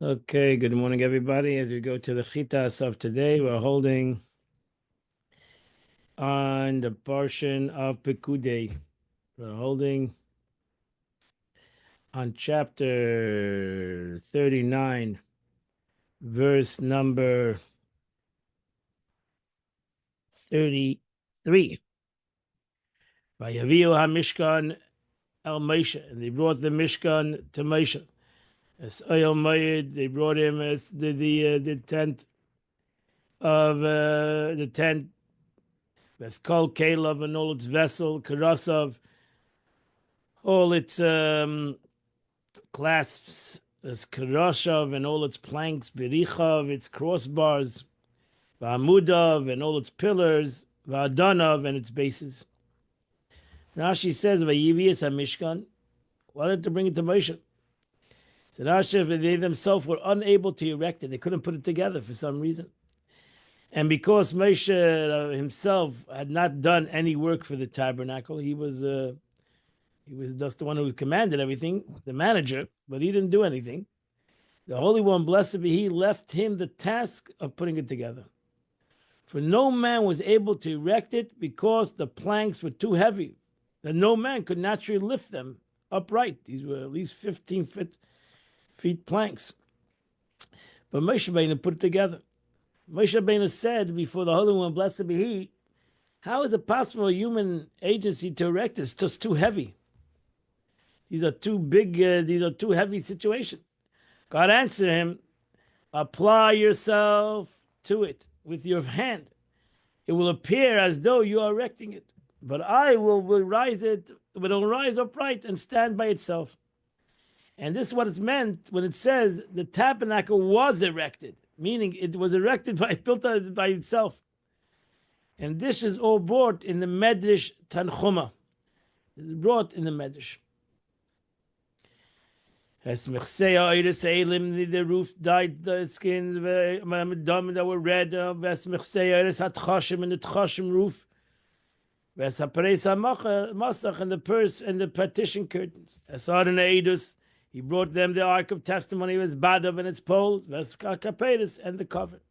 Okay, good morning, everybody. As we go to the Chitas of today, we're holding on the portion of Pekudei. We're holding on chapter 39, verse number 33. Vayaviu HaMishkan El Moshe, and they brought the Mishkan to Moshe. As Oyel Mayed, they brought him as the tent of the tent. As Kol Caleb and all its vessel, Karasov, all its clasps, as Karashav and all its planks, Berichav, its crossbars, Va'amudav and all its pillars, Va'adanav and its bases. Rashi says, Vayivias HaMishkan, why did they bring it to Moshe? So Rashi, they themselves were unable to erect it. They couldn't put it together for some reason. And because Moshe himself had not done any work for the tabernacle, he was just the one who commanded everything, the manager, but he didn't do anything. The Holy One, blessed be He, left him the task of putting it together. For no man was able to erect it because the planks were too heavy, and no man could naturally lift them upright. These were at least 15 feet planks. But Moshe Rabbeinu put it together. Moshe Rabbeinu said before the Holy One, blessed be He, how is it possible a human agency to erect this? It's just too heavy. These are too big, these are too heavy situations. God answered him, apply yourself to it with your hand. It will appear as though you are erecting it, but I will rise it, but it will rise upright and stand by itself. And this is what it's meant when it says the tabernacle was erected, meaning it was erected built by itself. And this is all brought in the Medrash Tanchuma. It's brought in the Medrash. As the roofs dyed the skins that were red, as had chashim in the chashim roof, as masach and the purse and the partition curtains. As Edus, he brought them the ark of testimony with badav and its poles, as kaperis and the cover.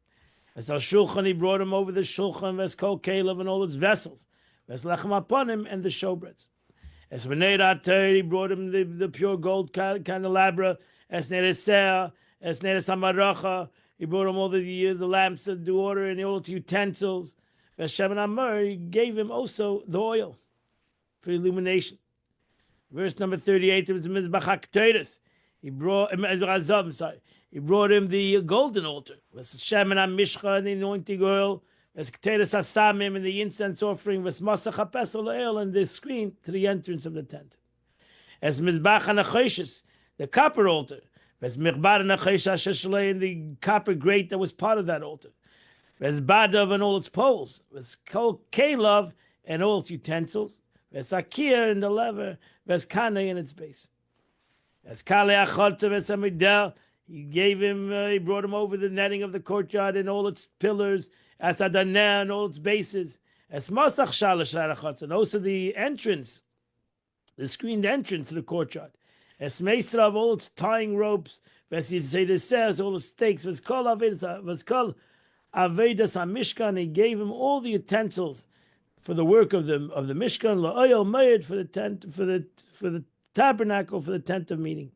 As al shulchan, he brought him over the shulchan, as kol kelev and all its vessels, as lechem upon him and the showbreads. As Benei he brought him the pure gold candelabra. As Neresea, as Neresamaracha, he brought him all the lamps of the water and all its utensils. As Shemin Amar, he gave him also the oil for illumination. Verse number 38 of the Mizbach HaKtoros. He brought him the golden altar. As Shemin HaMishcha, the anointing oil. As Keteris Hasamim and the incense offering, was Masach HaPesel oil and the screen to the entrance of the tent. As Mizbach HaNachoshes, the copper altar. As Michbar HaNachosh HaSheshalei and the copper grate that was part of that altar. As Badav and all its poles. As Kol Kelev and all its utensils. As Akir and the lever. As Kaneh and its base. As Kale Achotzav as Amidel, he brought him over the netting of the courtyard and all its pillars. As Adaneh and all its bases, as Masach Shalash Larachatz, and also the entrance, the screened entrance to the courtyard, as Meisra of all its tying ropes, as Yisrael says, all the stakes, was called Avedas HaMishkan. He gave him all the utensils for the work of the Mishkan, La'oyel Mayed for the tent, for the tabernacle, for the tent of meeting.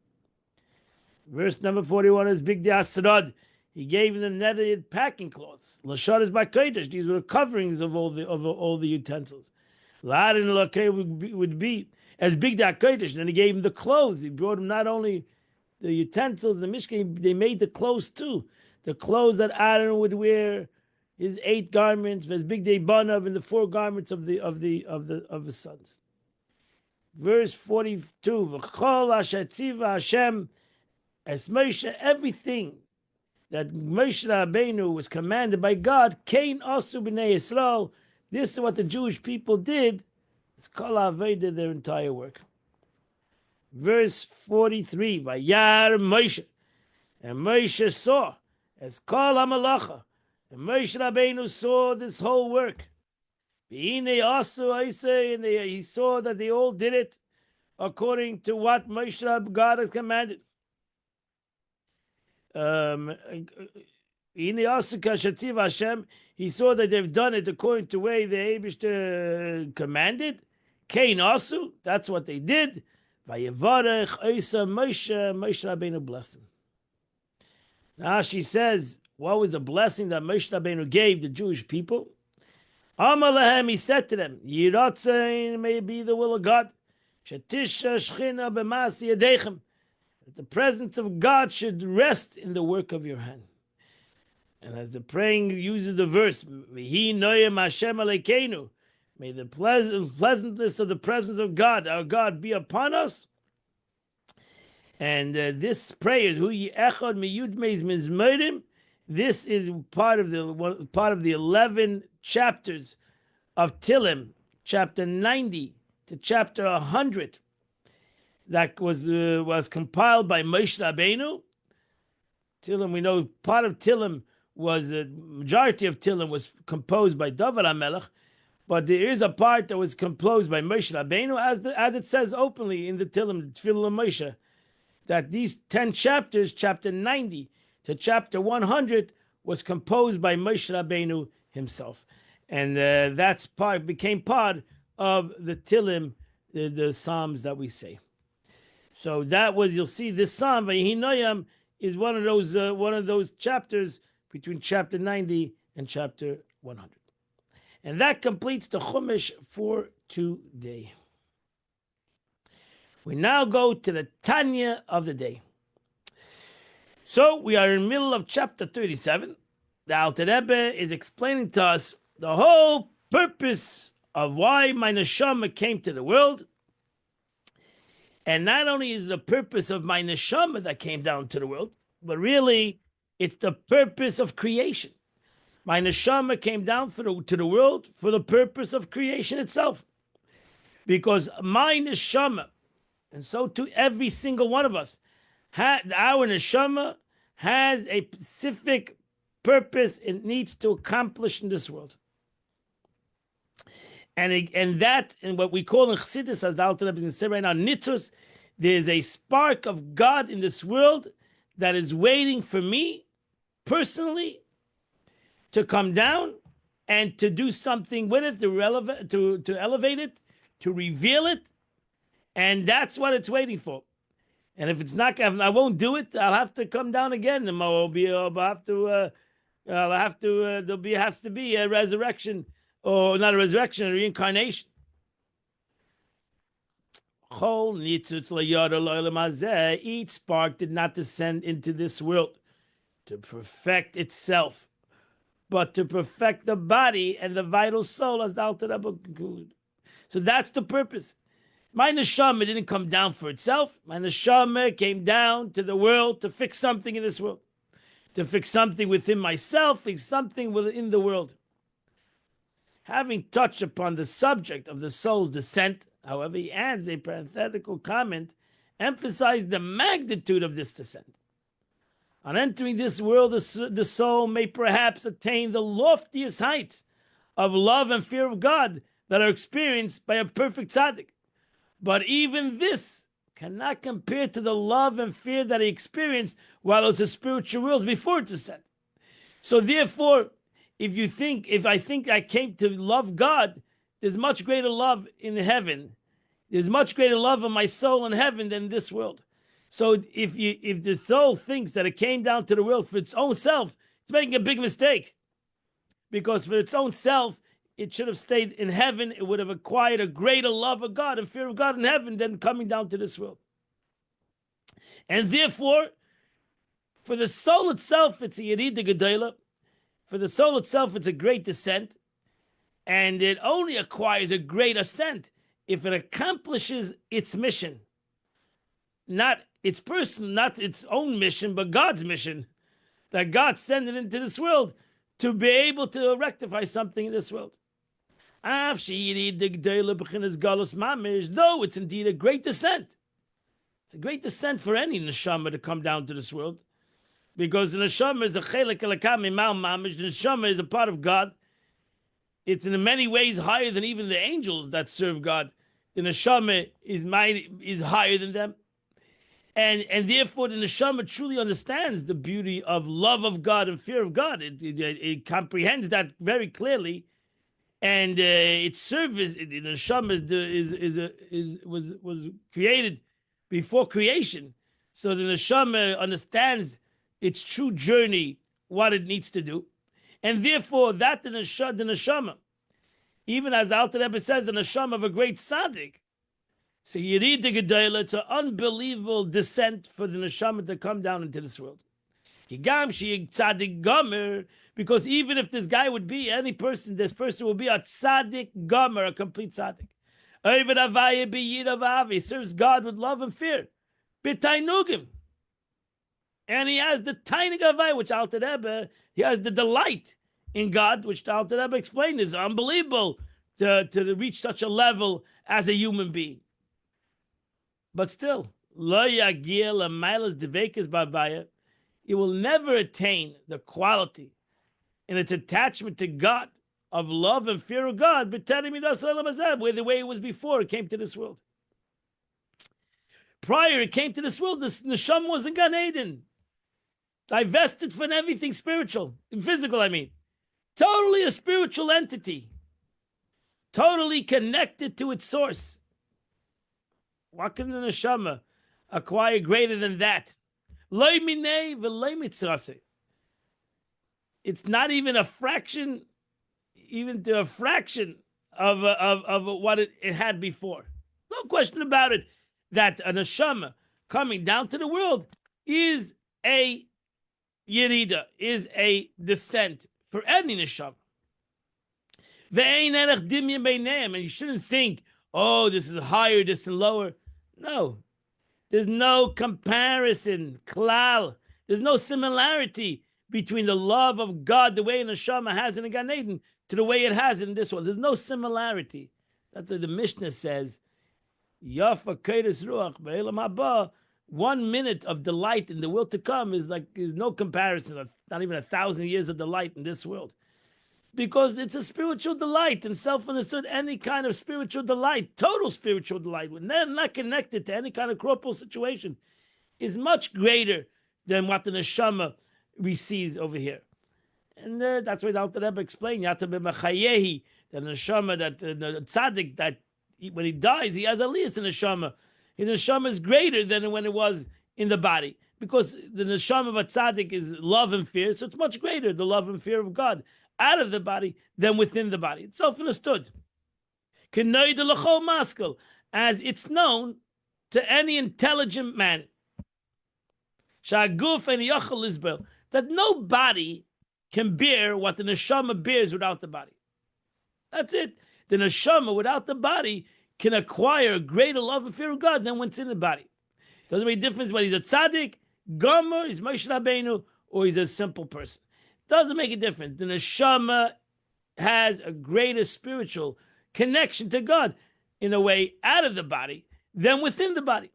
Verse number 41 is Big Asrad. He gave them netted packing cloths. Lashad is by Kodesh. These were the coverings of all the utensils. Ladin would be as big that Kodesh. Then he gave him the clothes. He brought him not only the utensils, the Mishkan, they made the clothes too. The clothes that Aaron would wear, his 8 garments, as big day banav, and the 4 garments of the sons. Verse 42. V'chol ashetziva Hashem as Moshe, everything that Moshe Rabbeinu was commanded by God, Kain Asu B'nei Yisrael. This is what the Jewish people did. It's Kol Aveda, their entire work. Verse 43, Vayar Moshe. And Moshe saw, as Kol HaMalacha. And Moshe Rabbeinu saw this whole work. V'hinei Asu Aisei, and he saw that they all did it according to what Moshe God has commanded. He saw that they've done it according to the way the Eibishter commanded. Kain also, that's what they did. Vayevarech Oisa Moshe Rabbeinu blessed him. Now she says, what was the blessing that Moshe Rabbeinu gave the Jewish people? Amar lahem, he said to them, Yiratzain, may be the will of God. Shetisha Shechina b'masi yadechem. That the presence of God should rest in the work of your hand. And as the praying uses the verse, V'hi noyem Hashem alekeinu, may the pleasantness of the presence of God, our God, be upon us. And this prayer is Hu Echad Miyud Meiz Mizmorim. This is part of the 11 chapters of Tillim, chapter 90 to chapter 100, that was compiled by Moshe Rabbeinu. Tillim, we know part of Tillim was the majority of Tillim was composed by David HaMelech, but there is a part that was composed by Moshe Rabbeinu, as it says openly in the Tillim, Tefillah Moshe, that these 10 chapters, chapter 90 to chapter 100, was composed by Moshe Rabbeinu himself, and that's became part of the Tillim, the Psalms that we say. So that was, you'll see this Psalm Vayhi Noyam is one of those chapters between chapter 90 and chapter 100, and that completes the Chumash for today. We now go to the Tanya of the day. So we are in the middle of chapter 37. The Alter Rebbe is explaining to us the whole purpose of why my neshama came to the world. And not only is the purpose of my neshama that came down to the world, but really it's the purpose of creation. My neshama came down to the world for the purpose of creation itself. Because my neshama, and so to every single one of us, our neshama has a specific purpose it needs to accomplish in this world. And what we call in Chassidus, as the Alter Rebbe is saying right now, nitzos, there's a spark of God in this world that is waiting for me personally to come down and to do something with it, to elevate it, to reveal it, and that's what it's waiting for. And if it's not, I won't do it. I'll have to come down again, and there has to be a resurrection, or not a resurrection, a reincarnation. Each spark did not descend into this world to perfect itself, but to perfect the body and the vital soul, as the Alter Rebbe concluded. So that's the purpose. My neshama didn't come down for itself. My neshama came down to the world to fix something in this world, to fix something within myself, fix something within the world. Having touched upon the subject of the soul's descent, however, he adds a parenthetical comment, emphasizing the magnitude of this descent. On entering this world, the soul may perhaps attain the loftiest heights of love and fear of God that are experienced by a perfect tzaddik. But even this cannot compare to the love and fear that he experienced while it was a spiritual world before its descent. So therefore, if I think I came to love God, there's much greater love in heaven. There's much greater love of my soul in heaven than this world. So if the soul thinks that it came down to the world for its own self, it's making a big mistake. Because for its own self, it should have stayed in heaven. It would have acquired a greater love of God and fear of God in heaven than coming down to this world. And therefore, for the soul itself, it's a Yerida Gedola. For the soul itself, it's a great descent. And it only acquires a great ascent if it accomplishes its mission. Not its own mission, but God's mission. That God sent it into this world to be able to rectify something in this world. Though it's indeed a great descent. It's a great descent for any neshama to come down to this world. Because the neshama is a chelek elakam imal mamish. The neshama is a part of God. It's in many ways higher than even the angels that serve God. The neshama is higher than them. And therefore the neshama truly understands the beauty of love of God and fear of God. It comprehends that very clearly, and its service. The neshama was created before creation, so the neshama understands its true journey, what it needs to do, and therefore that the neshama, even as the Alter Rebbe says, the neshama of a great tzaddik. So you read the Gedolah, it's an unbelievable descent for the neshama to come down into this world. Because even if this guy would be any person, this person will be a tzaddik gomer, a complete tzaddik. He serves God with love and fear. B'tainugim. And he has the tainig avay, which Alter Rebbe, he has the delight in God, which the Alter Rebbe explained is unbelievable to reach such a level as a human being. But still, lo yagir l'maylas devekes b'avaya, it will never attain the quality in its attachment to God of love and fear of God, where the way it was before it came to this world. Prior it came to this world, the neshama was in Gan Eden, divested from everything spiritual, physical, I mean. Totally a spiritual entity, totally connected to its source. What can the neshama acquire greater than that? It's not even a fraction, even to a fraction of what it had before. No question about it, that a neshama coming down to the world is a yerida, is a descent for any neshama. And you shouldn't think, oh, this is higher, this is lower. No. There's no comparison, klal. There's no similarity between the love of God, the way a neshama has in the Gan Eden, to the way it has in this world. There's no similarity. That's what the Mishnah says. Yafa keiris ruach be'elam haba. 1 minute of delight in the world to come is no comparison of not even 1,000 years of delight in this world. Because it's a spiritual delight and self-understood, any kind of spiritual delight, total spiritual delight, when they're not connected to any kind of corporal situation, is much greater than what the neshama receives over here. And that's why the Alter Rebbe explained, the neshama, that the tzaddik, that when he dies, he has aliyas in the neshama. His neshama is greater than when it was in the body. Because the neshama of a tzaddik is love and fear, so it's much greater, the love and fear of God, out of the body than within the body. It's self-understood. As it's known to any intelligent man. That no body can bear what the neshama bears without the body. That's it. The neshama without the body can acquire a greater love and fear of God than what's in the body. Doesn't make a difference whether he's a tzaddik, gomer, he's Moshe Rabbeinu, or he's a simple person. Doesn't make a difference. The neshama has a greater spiritual connection to God in a way out of the body than within the body.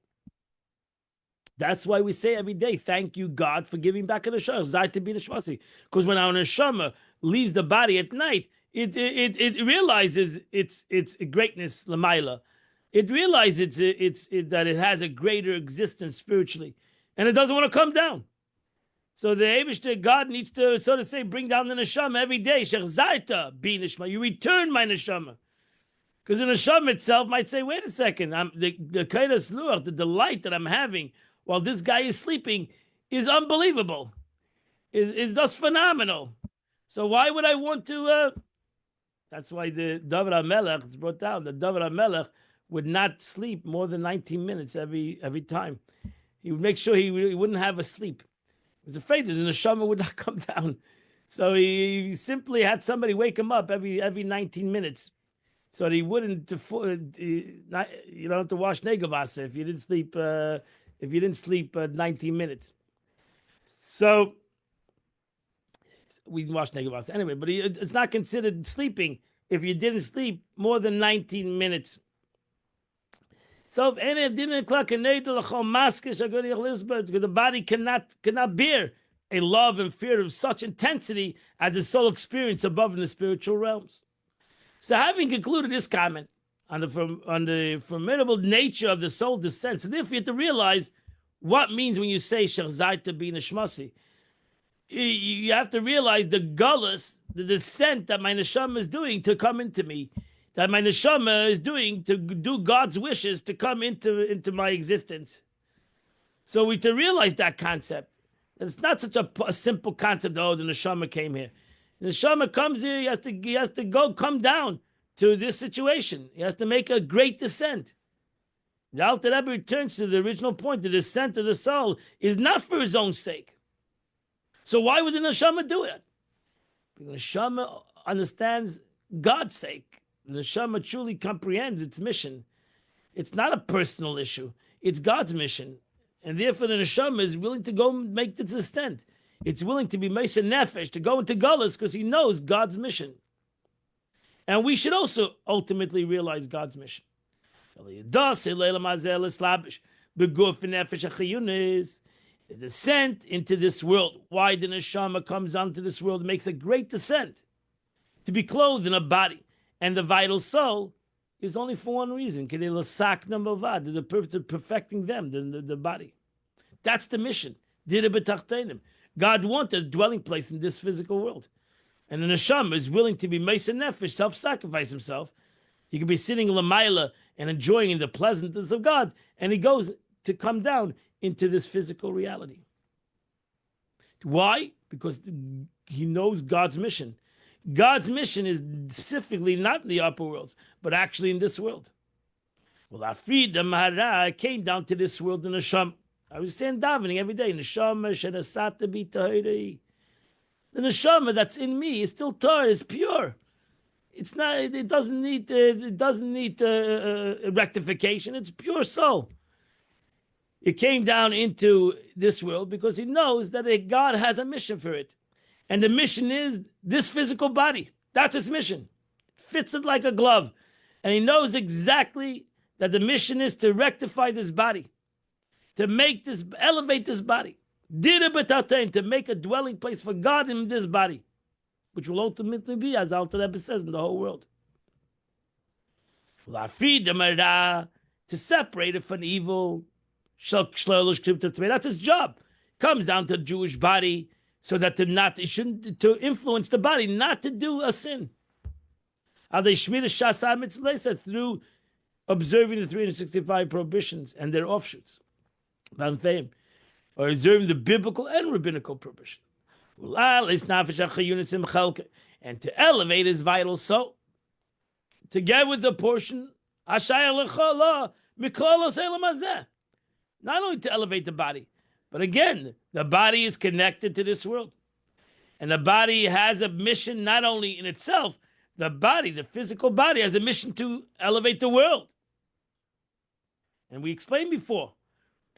That's why we say every day, thank you, God, for giving back a neshama. Because when our neshama leaves the body at night, it realizes its greatness, lamaila. It realizes that it has a greater existence spiritually, and it doesn't want to come down. So the Eibishter, God needs to, so to say, bring down the neshama every day. Shechzarta bi neshama. You return my neshama. Because the neshama itself might say, wait a second, the kairas luach, the delight that I'm having while this guy is sleeping is unbelievable. Is just phenomenal. So why would I want to... That's why the David HaMelech, it's brought down, the David HaMelech would not sleep more than 19 minutes every time. He would make sure he wouldn't have a sleep. He was afraid that the neshama would not come down. So he simply had somebody wake him up every 19 minutes. So that he wouldn't, you don't have to wash negavasa if you didn't sleep 19 minutes. So we wash negavasa anyway, but it's not considered sleeping if you didn't sleep more than 19 minutes. So the body cannot bear a love and fear of such intensity as the soul experience above in the spiritual realms. So having concluded this comment on the formidable nature of the soul descent, so therefore you have to realize What means when you say Shechzayta be Nishmasi? You have to realize the gullus, the descent that my neshama is doing to come into me, that my neshama is doing to do God's wishes to come into my existence. So we to realize that concept. It's not such a simple concept. Oh, the neshama came here. The neshama comes here. He has to come down to this situation. He has to make a great descent. The Alter Rebbe returns to the original point. The descent of the soul is not for his own sake. So why would the neshama do it? Because the neshama understands God's sake. The neshama truly comprehends its mission. It's not a personal issue. It's God's mission. And therefore the neshama is willing to go make the descent. It's willing to be Mesa Nefesh, to go into Gullus, because he knows God's mission. And we should also ultimately realize God's mission. The descent into this world. Why the neshama comes onto this world makes a great descent. To be clothed in a body. And the vital soul is only for one reason. The purpose of perfecting them, the body. That's the mission. God wanted a dwelling place in this physical world. And the neshama is willing to be Mesa Nefesh, self-sacrifice himself. He could be sitting Lamaila and enjoying the pleasantness of God. And he goes to come down into this physical reality. Why? Because he knows God's mission. God's mission is specifically not in the upper worlds, but actually in this world. Well, Afrida Mahara came down to this world in neshama. I was saying davening every day. Neshama shenasata bi tahiri. The neshama that's in me is still Torah, is pure. It's not. It doesn't need. Rectification. It's pure soul. It came down into this world because he knows that God has a mission for it, and the mission is this physical body. That's its mission. It fits it like a glove, and he knows exactly that the mission is to rectify this body, to elevate this body, to make a dwelling place for God in this body, which will ultimately be, as Alter Rebbe says, in the whole world. To separate it from evil. That's his job. Comes down to the Jewish body so that to influence the body, not to do a sin. Through observing the 365 prohibitions and their offshoots. Or observing the biblical and rabbinical prohibition. And to elevate his vital soul. Together with the portion, not only to elevate the body, but again, the body is connected to this world. And the body has a mission not only in itself, the body, the physical body, has a mission to elevate the world. And we explained before,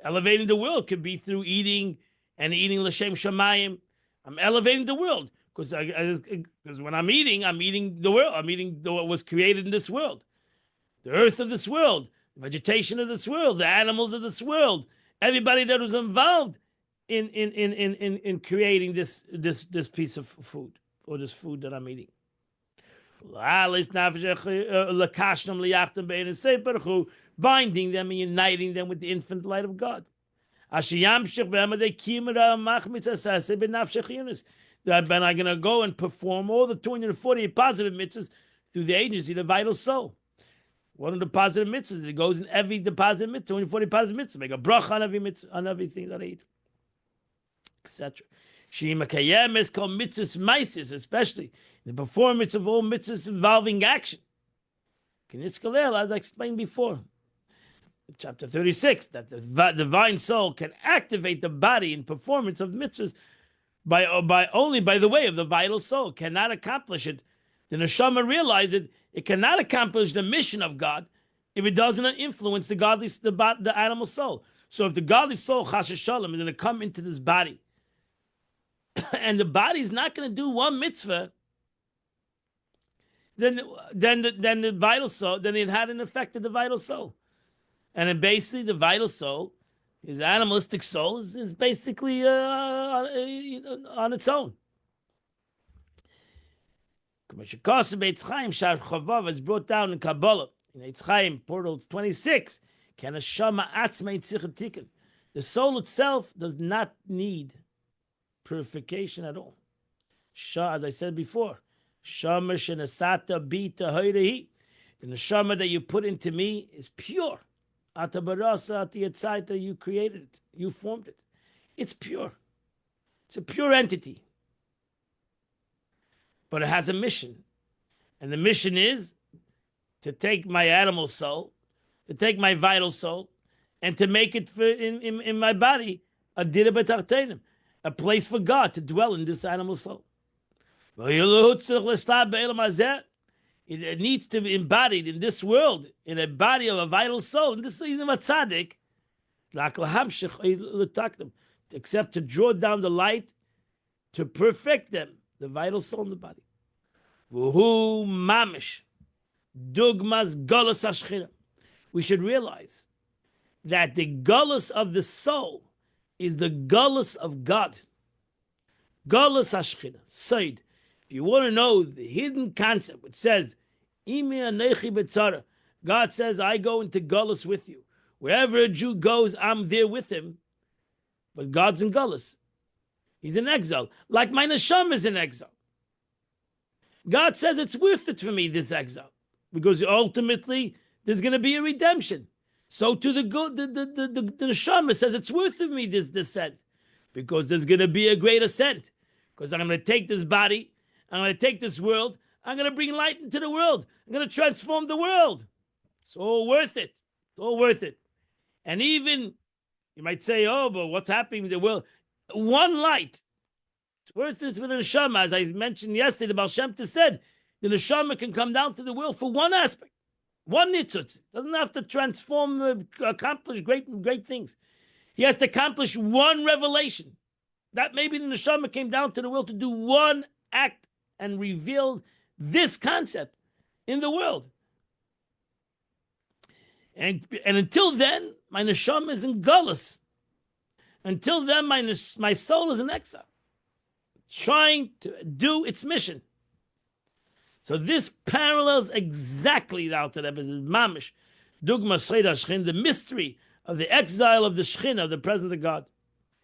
elevating the world could be through eating l'shem shamayim. I'm elevating the world because when I'm eating the world. I'm eating what was created in this world, the earth of this world, the vegetation of this world, the animals of this world, everybody that was involved in creating this piece of food or this food that I'm eating. Binding them and uniting them with the infinite light of God. That then I'm going to go and perform all the 248 positive mitzvahs through the agency, the vital soul. One of the positive mitzvahs, it goes in every positive mitzvah, 240 positive mitzvahs, make a bracha on every mitzvah, on everything that I eat, etc. Is called mitzvahs maisis, especially the performance of all mitzvahs involving action. As I explained before, chapter 36, that the divine soul can activate the body in performance of mitzvahs only by the way of the vital soul. Cannot accomplish it. The neshama realizes it cannot accomplish the mission of God if it doesn't influence the animal soul. So if the godly soul, chas v'shalom, is going to come into this body, and the body is not going to do one mitzvah, then the vital soul, then it had an effect on the vital soul. And then basically the vital soul, his animalistic soul, is basically on its own. As brought down in Kabbalah, in Eitz Chaim, portal 26, can a shama atzma tzichet tikkun. The soul itself does not need purification at all. As I said before, Shama shenasata bi tahorehi. The neshama that you put into me is pure. Ata barasa ati yatsaita, you created it, you formed it. It's pure. It's a pure entity. But it has a mission. And the mission is to take my animal soul, to take my vital soul, and to make it in my body a dira b'tarteinim, a place for God to dwell in this animal soul. It needs to be embodied in this world, in a body of a vital soul. And this is a tzaddik, except to draw down the light to perfect them, the vital soul in the body. V'hu mamish dugmas galus hashchina. We should realize that the galus of the soul is the galus of God. Galus hashchina, Said. If you want to know the hidden concept, it says, Imi anechi b'tzara. God says, I go into galus with you. Wherever a Jew goes, I'm there with him. But God's in galus. He's in exile. Like my neshama is in exile. God says it's worth it for me, this exile. Because ultimately, there's going to be a redemption. So to the neshama says it's worth it for me, this descent. Because there's going to be a great ascent. Because I'm going to take this body, I'm going to take this world, I'm going to bring light into the world. I'm going to transform the world. It's all worth it. It's all worth it. And even, you might say, oh, but what's happening in the world? One light. It's worth it for the neshama. As I mentioned yesterday, the Baal Shem Tov said, the neshama can come down to the world for one aspect. One nitzutz. Doesn't have to transform, accomplish great things. He has to accomplish one revelation. That maybe the neshama came down to the world to do one act and reveal this concept in the world. And until then, my neshama is in galus. Until then, my soul is in exile, trying to do its mission. So this parallels exactly the Alter Rebbe's mamish, dugma sreida shchin, the mystery of the exile of the shchin, of the presence of God,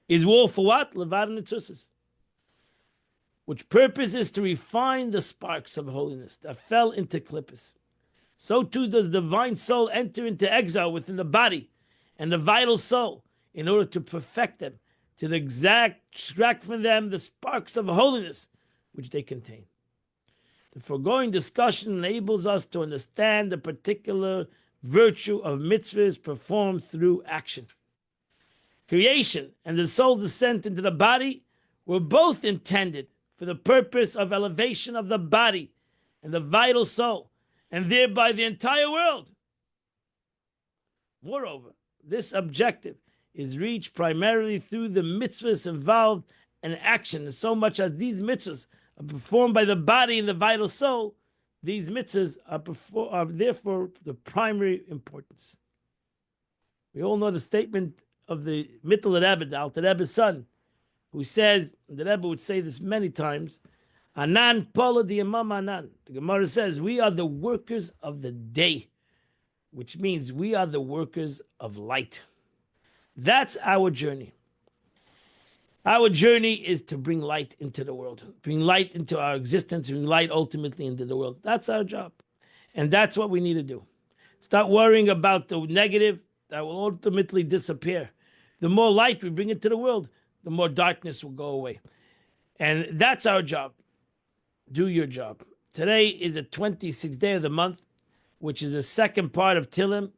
is war for what? Levad netzusis. Which purpose is to refine the sparks of holiness that fell into clippus. So too does the divine soul enter into exile within the body and the vital soul in order to perfect them, to extract from them the sparks of holiness which they contain. The foregoing discussion enables us to understand the particular virtue of mitzvahs performed through action. Creation and the soul descent into the body were both intended for the purpose of elevation of the body and the vital soul, and thereby the entire world. Moreover, this objective is reached primarily through the mitzvahs involved in action, so much as these mitzvahs are performed by the body and the vital soul. These mitzvahs are therefore the primary importance. We all know the statement of the Mittel Rebbe, the Alter Rebbe's son, who says, the Rebbe would say this many times, Anan Pola Diamam Anan. The Gemara says, we are the workers of the day, which means we are the workers of light. That's our journey. Our journey is to bring light into the world, bring light into our existence, bring light ultimately into the world. That's our job. And that's what we need to do. Start worrying about the negative that will ultimately disappear. The more light we bring into the world, the more darkness will go away. And that's our job. Do your job. Today is the 26th day of the month, which is the second part of Tillim,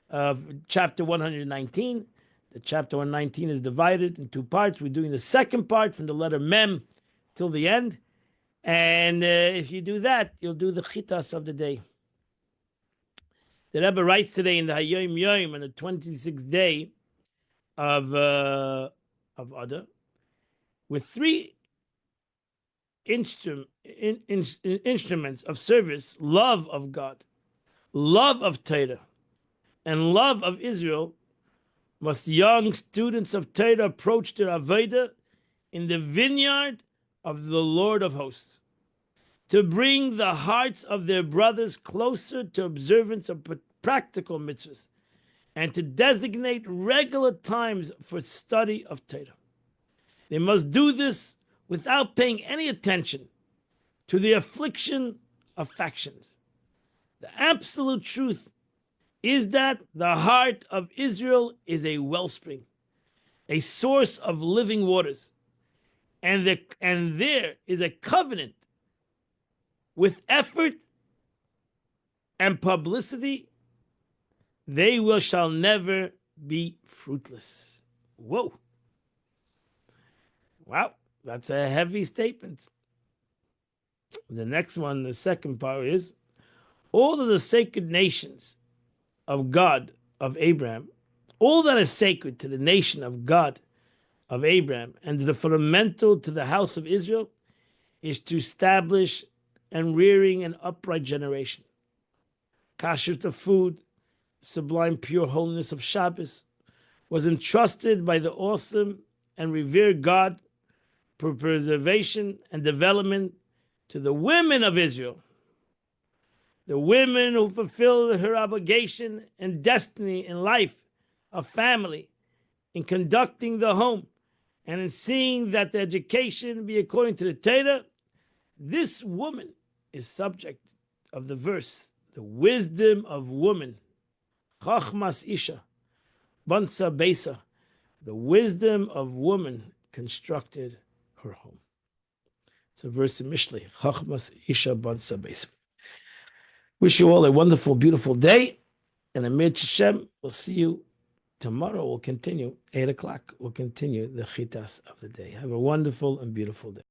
of chapter 119. The chapter 119 is divided in two parts. We're doing the second part from the letter Mem till the end. And if you do that, you'll do the chitas of the day. The Rebbe writes today in the Hayom Yom on the 26th day of Adar, with three instruments of service: love of God, love of Torah, and love of Israel. Must young students of Torah approach their avodah in the vineyard of the Lord of hosts, to bring the hearts of their brothers closer to observance of practical mitzvahs, and to designate regular times for study of Torah. They must do this without paying any attention to the affliction of factions. The absolute truth is that the heart of Israel is a wellspring, a source of living waters, and there is a covenant with effort and publicity. They shall never be fruitless. Whoa. Wow, that's a heavy statement. The next one, the second part is, all of the sacred nations of God, of Abraham, all that is sacred to the nation of God, of Abraham, and the fundamental to the house of Israel, is to establish and rearing an upright generation. Kashrut of food, sublime pure holiness of Shabbos, was entrusted by the awesome and revered God for preservation and development to the women of Israel. The women who fulfilled her obligation and destiny in life of family, in conducting the home, and in seeing that the education be according to the Torah. This woman is subject of the verse, the wisdom of woman, Chachmas Isha, Bansa Besa, the wisdom of woman constructed her home. It's a verse in Mishlei, Chachmas Isha Bansa Besa. Wish you all a wonderful, beautiful day, and Amir Hashem, we'll see you tomorrow. We'll continue, 8 o'clock, we'll continue the Chitas of the day. Have a wonderful and beautiful day.